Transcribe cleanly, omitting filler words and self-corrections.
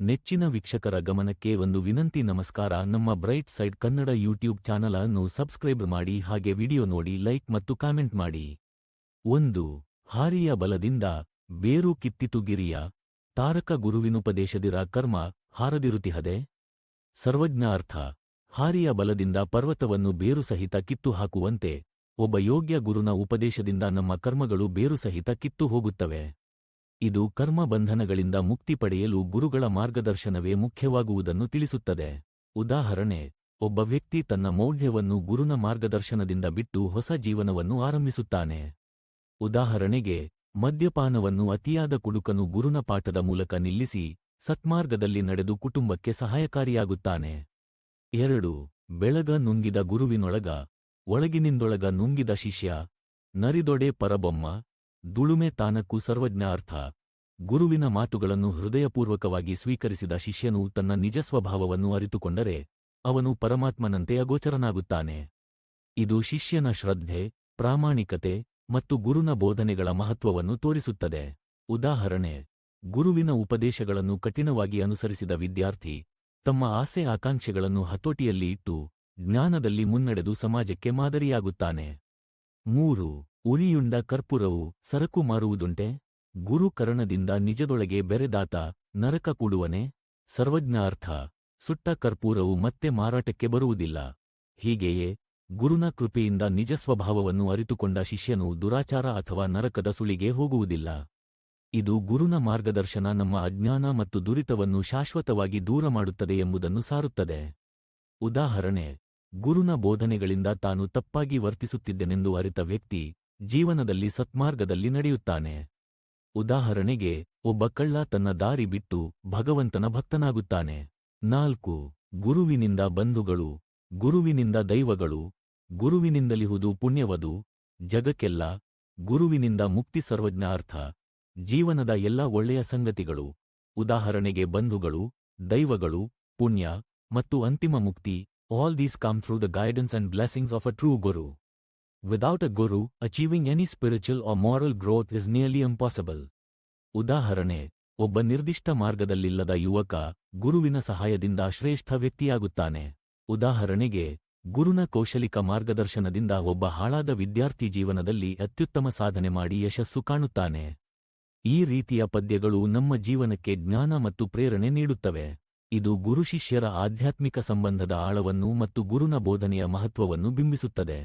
ನೆಚ್ಚಿನ ವೀಕ್ಷಕರ ಗಮನಕ್ಕೆ ಒಂದು ವಿನಂತಿ. ನಮಸ್ಕಾರ. ನಮ್ಮ bright side Kannada YouTube channel ಅನ್ನು ಸಬ್ಸ್ಕ್ರೈಬ್ ಮಾಡಿ, ಹಾಗೆ ವಿಡಿಯೋ ನೋಡಿ ಲೈಕ್ ಮತ್ತು ಕಾಮೆಂಟ್ ಮಾಡಿ. 1. ಹಾರಿಯ ಬಲದಿಂದ ಬೇರು ಕಿತ್ತಿತು ಗಿರಿಯ. ತಾರಕ ಗುರುವಿನುಪದೇಶದಿರ ಕರ್ಮ ಹಾರದಿರುತಿಹದೆ. ಸರ್ವಜ್ಞ ಅರ್ಥ. ಹಾರಿಯ ಬಲದಿಂದ ಪರ್ವತವನ್ನು ಬೇರು ಸಹಿತ ಕಿತ್ತು ಹಾಕುವಂತೆ ಒಬ್ಬ ಯೋಗ್ಯ ಗುರುನ ಉಪದೇಶದಿಂದ ನಮ್ಮ ಕರ್ಮಗಳು ಬೇರು ಸಹಿತ ಕಿತ್ತು ಹೋಗುತ್ತವೆ. ಇದು ಕರ್ಮ ಬಂಧನಗಳಿಂದ ಮುಕ್ತಿ ಪಡೆಯಲು ಗುರುಗಳ ಮಾರ್ಗದರ್ಶನವೇ ಮುಖ್ಯವಾಗುವುದನ್ನು ತಿಳಿಸುತ್ತದೆ. ಉದಾಹರಣೆ: ಒಬ್ಬ ವ್ಯಕ್ತಿ ತನ್ನ ಮೌಢ್ಯವನ್ನು ಗುರುನ ಮಾರ್ಗದರ್ಶನದಿಂದ ಬಿಟ್ಟು ಹೊಸ ಜೀವನವನ್ನು ಆರಂಭಿಸುತ್ತಾನೆ. ಉದಾಹರಣೆಗೆ, ಮದ್ಯಪಾನವನ್ನು ಅತಿಯಾದ ಕುಡುಕನು ಗುರುನ ಪಾಠದ ಮೂಲಕ ನಿಲ್ಲಿಸಿ ಸತ್ಮಾರ್ಗದಲ್ಲಿ ನಡೆದು ಕುಟುಂಬಕ್ಕೆ ಸಹಾಯಕಾರಿಯಾಗುತ್ತಾನೆ. 2. ಬೆಳಗ ನುಂಗಿದ ಗುರುವಿನೊಳಗ ಒಳಗಿನಿಂದೊಳಗ ನುಂಗಿದ ಶಿಷ್ಯ. ನರಿದೊಡೆ ಪರಬೊಮ್ಮ ದುಳುಮೆ ತಾನಕ್ಕೂ. ಸರ್ವಜ್ಞ ಅರ್ಥ. ಗುರುವಿನ ಮಾತುಗಳನ್ನು ಹೃದಯಪೂರ್ವಕವಾಗಿ ಸ್ವೀಕರಿಸಿದ ಶಿಷ್ಯನು ತನ್ನ ನಿಜ ಸ್ವಭಾವವನ್ನು ಅರಿತುಕೊಂಡರೆ ಅವನು ಪರಮಾತ್ಮನಂತೆ ಅಗೋಚರನಾಗುತ್ತಾನೆ. ಇದು ಶಿಷ್ಯನ ಶ್ರದ್ಧೆ, ಪ್ರಾಮಾಣಿಕತೆ ಮತ್ತು ಗುರುನ ಬೋಧನೆಗಳ ಮಹತ್ವವನ್ನು ತೋರಿಸುತ್ತದೆ. ಉದಾಹರಣೆ: ಗುರುವಿನ ಉಪದೇಶಗಳನ್ನು ಕಠಿಣವಾಗಿ ಅನುಸರಿಸಿದ ವಿದ್ಯಾರ್ಥಿ ತಮ್ಮ ಆಸೆ ಆಕಾಂಕ್ಷೆಗಳನ್ನು ಹತೋಟಿಯಲ್ಲಿ ಇಟ್ಟು ಜ್ಞಾನದಲ್ಲಿ ಮುನ್ನಡೆದು ಸಮಾಜಕ್ಕೆ ಮಾದರಿಯಾಗುತ್ತಾನೆ. 3. ಉರಿಯುಂಡ ಕರ್ಪೂರವು ಸರಕು ಮಾರುವುದುಂಟೆ. ಗುರು ಕರಣದಿಂದ ನಿಜದೊಳಗೆ ಬೆರೆದಾತ ನರಕ ಕೂಡುವನೆ. ಸರ್ವಜ್ಞ ಅರ್ಥ. ಸುಟ್ಟ ಕರ್ಪೂರವು ಮತ್ತೆ ಮಾರಾಟಕ್ಕೆ ಬರುವುದಿಲ್ಲ. ಹೀಗೆಯೇ ಗುರುನ ಕೃಪೆಯಿಂದ ನಿಜ ಸ್ವಭಾವವನ್ನು ಅರಿತುಕೊಂಡ ಶಿಷ್ಯನು ದುರಾಚಾರ ಅಥವಾ ನರಕದ ಸುಳಿಗೆ ಹೋಗುವುದಿಲ್ಲ. ಇದು ಗುರುನ ಮಾರ್ಗದರ್ಶನ ನಮ್ಮ ಅಜ್ಞಾನ ಮತ್ತು ದುರಿತವನ್ನು ಶಾಶ್ವತವಾಗಿ ದೂರ ಮಾಡುತ್ತದೆ ಎಂಬುದನ್ನು ಸಾರುತ್ತದೆ. ಉದಾಹರಣೆ: ಗುರುನ ಬೋಧನೆಗಳಿಂದ ತಾನು ತಪ್ಪಾಗಿ ವರ್ತಿಸುತ್ತಿದ್ದೆನೆಂದು ಅರಿತ ವ್ಯಕ್ತಿ ಜೀವನದಲ್ಲಿ ಸತ್ಮಾರ್ಗದಲ್ಲಿ ನಡೆಯುತ್ತಾನೆ. ಉದಾಹರಣೆಗೆ, ಒಬ್ಬ ಕಳ್ಳ ತನ್ನ ದಾರಿ ಬಿಟ್ಟು ಭಗವಂತನ ಭಕ್ತನಾಗುತ್ತಾನೆ. 4. ಗುರುವಿನಿಂದ ಬಂಧುಗಳು, ಗುರುವಿನಿಂದ ದೈವಗಳು, ಗುರುವಿನಿಂದಲಿಹುದು ಪುಣ್ಯವದು ಜಗಕ್ಕೆಲ್ಲ. ಗುರುವಿನಿಂದ ಮುಕ್ತಿ. ಸರ್ವಜ್ಞ ಅರ್ಥ. ಜೀವನದ ಎಲ್ಲ ಒಳ್ಳೆಯ ಸಂಗತಿಗಳು, ಉದಾಹರಣೆಗೆ ಬಂಧುಗಳು, ದೈವಗಳು, ಪುಣ್ಯ ಮತ್ತು ಅಂತಿಮ ಮುಕ್ತಿ, all these come through the guidance and blessings of a true guru. Without a guru, achieving any spiritual or moral growth is nearly impossible. ಉದಾಹರಣೆ: ಒಬ್ಬ ನಿರ್ದಿಷ್ಟ ಮಾರ್ಗದಲ್ಲಿಲ್ಲದ ಯುವಕ ಗುರುವಿನ ಸಹಾಯದಿಂದ ಶ್ರೇಷ್ಠ ವ್ಯಕ್ತಿಯಾಗುತ್ತಾನೆ. ಉದಾಹರಣೆಗೆ, ಗುರುನ ಕೌಶಲಿಕ ಮಾರ್ಗದರ್ಶನದಿಂದ ಒಬ್ಬ ಹಾಳಾದ ವಿದ್ಯಾರ್ಥಿ ಜೀವನದಲ್ಲಿ ಅತ್ಯುತ್ತಮ ಸಾಧನೆ ಮಾಡಿ ಯಶಸ್ಸು ಕಾಣುತ್ತಾನೆ. ಈ ರೀತಿಯ ಪದ್ಯಗಳು ನಮ್ಮ ಜೀವನಕ್ಕೆ ಜ್ಞಾನ ಮತ್ತು ಪ್ರೇರಣೆ ನೀಡುತ್ತವೆ. ಇದು ಗುರು ಶಿಷ್ಯರ ಆಧ್ಯಾತ್ಮಿಕ ಸಂಬಂಧದ ಆಳವನ್ನು ಮತ್ತು ಗುರುನ ಬೋಧನೆಯ ಮಹತ್ವವನ್ನು ಬಿಂಬಿಸುತ್ತದೆ.